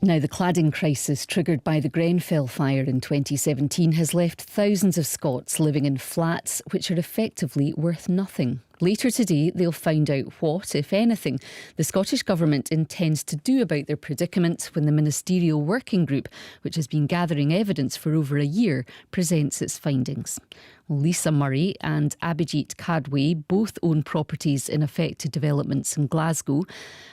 Now, the cladding crisis triggered by the Grenfell fire in 2017 has left thousands of Scots living in flats which are effectively worth nothing. Later today, they'll find out what, if anything, the Scottish Government intends to do about their predicament when the Ministerial Working Group, which has been gathering evidence for over a year, presents its findings. Lisa Murray and Abhijeet Cadway both own properties in affected developments in Glasgow,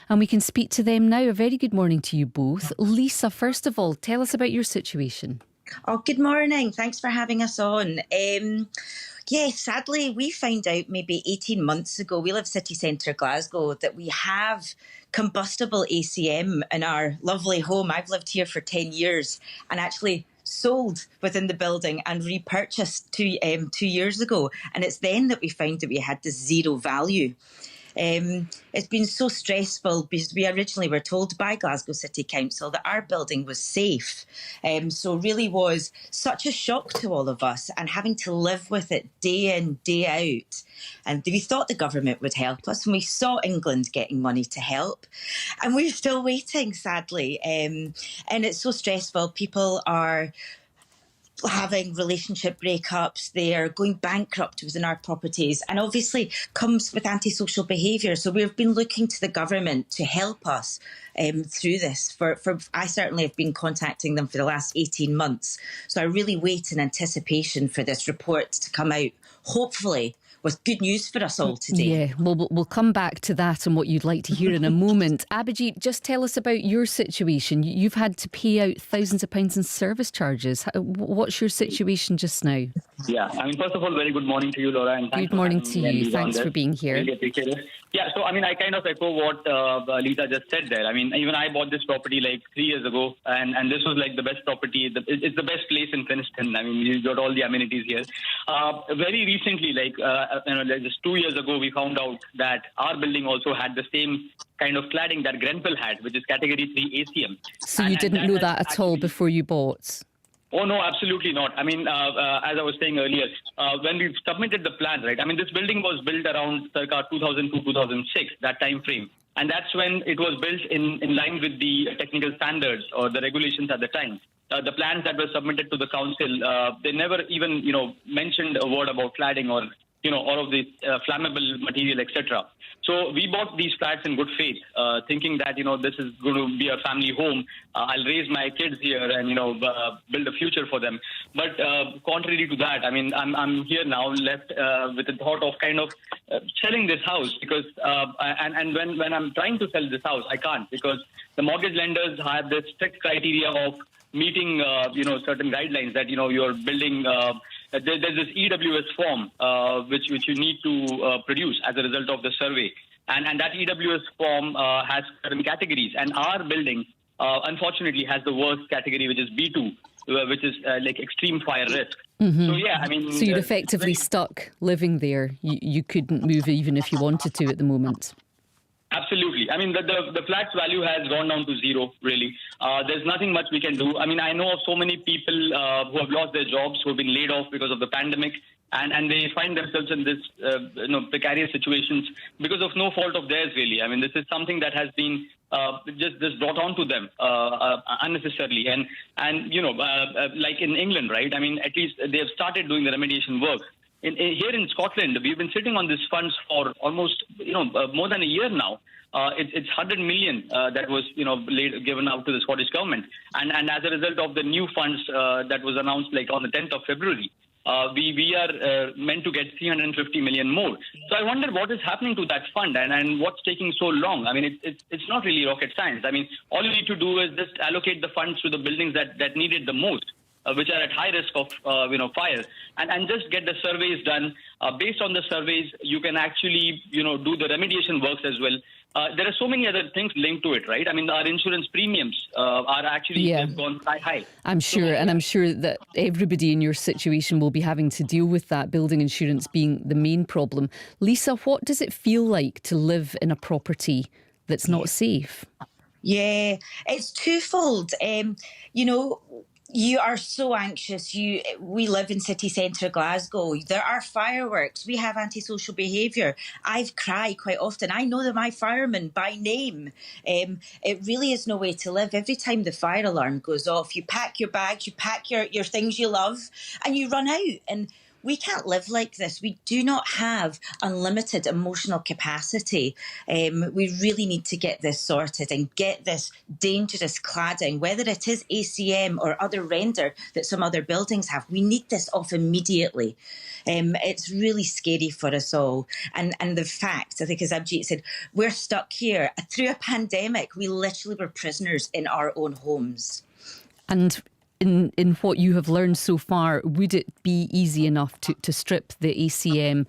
and we can speak to them now. A very good morning to you both. Lisa, first of all, tell us about your situation. Oh, good morning. Thanks for having us on. Sadly, we found out maybe 18 months ago, we live city centre Glasgow, that we have combustible ACM in our lovely home. I've lived here for 10 years and actually sold within the building and repurchased 2 years ago. And it's then that we found that we had this zero value. It's been so stressful because we originally were told by Glasgow City Council that our building was safe. So really was such a shock to all of us, and having to live with it day in, day out. And we thought the government would help us, and we saw England getting money to help. And we're still waiting, sadly. And it's so stressful. People are having relationship breakups, they're going bankrupt within our properties, and obviously comes with antisocial behaviour. So we've been looking to the government to help us through this. I certainly have been contacting them for the last 18 months. So I really wait in anticipation for this report to come out, hopefully with good news for us all today. Yeah, well, we'll come back to that and what you'd like to hear in a moment. Abhijeet, just tell us about your situation. You've had to pay out thousands of pounds in service charges. What's your situation just now? Yeah, first of all, very good morning to you, Laura. And good morning to you. Thanks for being here. Really appreciate it. Yeah, so I kind of echo what Lisa just said there. Even I bought this property like 3 years ago, and this was like the best property. It's the best place in Finiston. You got all the amenities here. Very recently, just 2 years ago, we found out that our building also had the same kind of cladding that Grenfell had, which is category 3 ACM. So you didn't know that at all before you bought? Oh, no, absolutely not. As I was saying earlier, when we submitted the plan, right, this building was built around circa 2002, 2006, that time frame. And that's when it was built in line with the technical standards or the regulations at the time. The plans that were submitted to the council, they never even, mentioned a word about cladding or, all of the flammable material, etc. So we bought these flats in good faith, thinking that, this is going to be a family home. I'll raise my kids here and, build a future for them. But contrary to that, I'm here now left with the thought of kind of selling this house because and when I'm trying to sell this house, I can't because the mortgage lenders have this strict criteria of meeting, certain guidelines that, you're building. There's this EWS form which you need to produce as a result of the survey. And that EWS form has certain categories. And our building, unfortunately, has the worst category, which is B2, which is like extreme fire risk. Mm-hmm. So, yeah, So you're effectively stuck living there. You couldn't move even if you wanted to at the moment. Absolutely. The flat's value has gone down to zero, really. There's nothing much we can do. I know of so many people who have lost their jobs, who have been laid off because of the pandemic, and they find themselves in this, precarious situations because of no fault of theirs, really. This is something that has been just brought on to them unnecessarily. And like in England, right? At least they have started doing the remediation work. Here in Scotland, we've been sitting on these funds for almost, more than a year now. It's 100 million that was, given out to the Scottish government. And as a result of the new funds that was announced like on the 10th of February, we are meant to get 350 million more. So I wonder what is happening to that fund and what's taking so long. It's not really rocket science. All you need to do is just allocate the funds to the buildings that need it the most. Which are at high risk of, fire, and just get the surveys done. Based on the surveys, you can actually, do the remediation works as well. There are so many other things linked to it, right? Our insurance premiums are actually have gone sky high. I'm sure, and I'm sure that everybody in your situation will be having to deal with that, building insurance being the main problem. Lisa, what does it feel like to live in a property that's not safe? Yeah, it's twofold. You are so anxious. We live in city centre Glasgow. There are fireworks. We have antisocial behaviour. I've cried quite often. I know that my firemen by name. It really is no way to live. Every time the fire alarm goes off, you pack your bags, you pack your things you love, and you run out. And we can't live like this. We do not have unlimited emotional capacity. We really need to get this sorted and get this dangerous cladding, whether it is ACM or other render that some other buildings have. We need this off immediately. It's really scary for us all. And the fact, I think, as Abhijeet said, we're stuck here. Through a pandemic, we literally were prisoners in our own homes. And in what you have learned so far, would it be easy enough to strip the ACM,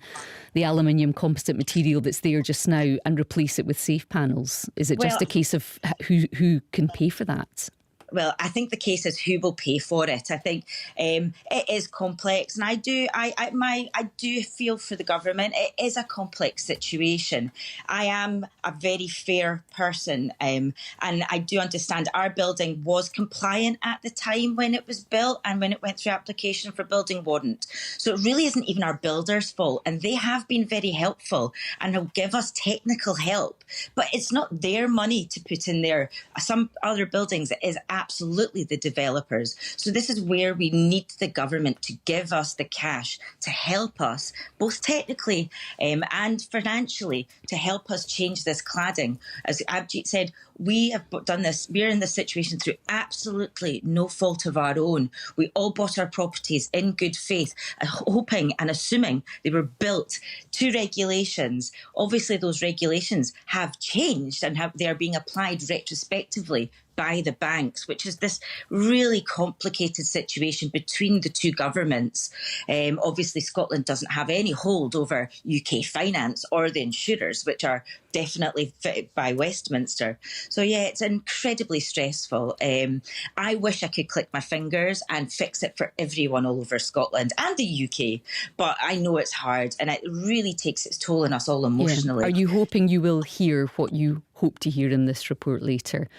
the aluminium composite material that's there just now, and replace it with safe panels? Is it just a case of who can pay for that? Well, I think the case is who will pay for it. I think it is complex, and I do feel for the government. It is a complex situation. I am a very fair person, and I do understand our building was compliant at the time when it was built and when it went through application for building warrant. So it really isn't even our builders' fault, and they have been very helpful and will give us technical help. But it's not their money to put in there. Some other buildings, it is absolutely the developers. So this is where we need the government to give us the cash to help us, both technically and financially, to help us change this cladding. As Abhijeet said, we have done this. We're in this situation through absolutely no fault of our own. We all bought our properties in good faith, hoping and assuming they were built to regulations. Obviously, those regulations have changed and they are being applied retrospectively by the banks, which is this really complicated situation between the two governments. Obviously, Scotland doesn't have any hold over UK finance or the insurers, which are definitely fitted by Westminster. So, yeah, it's incredibly stressful. I wish I could click my fingers and fix it for everyone all over Scotland and the UK, but I know it's hard and it really takes its toll on us all emotionally. Yeah. Are you hoping you will hear what you hope to hear in this report later?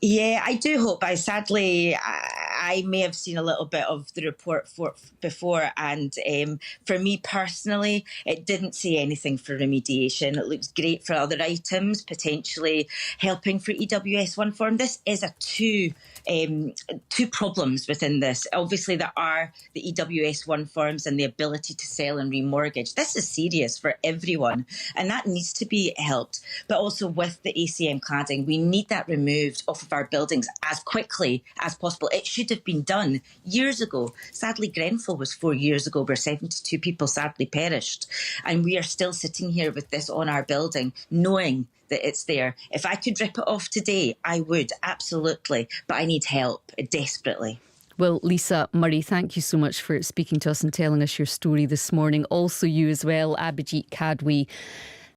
Yeah, I do hope. I may have seen a little bit of the report before, and for me personally, it didn't say anything for remediation. It looks great for other items, potentially helping for EWS1 form. This is two problems within this. Obviously, there are the EWS1 forms and the ability to sell and remortgage. This is serious for everyone, and that needs to be helped. But also with the ACM cladding, we need that removed off of our buildings as quickly as possible. It should have been done years ago. Sadly, Grenfell was 4 years ago where 72 people sadly perished. And we are still sitting here with this on our building, knowing that it's there. If I could rip it off today, I would, absolutely. But I need help desperately. Well, Lisa Murray, thank you so much for speaking to us and telling us your story this morning. Also you as well, Abhijeet Kadwi,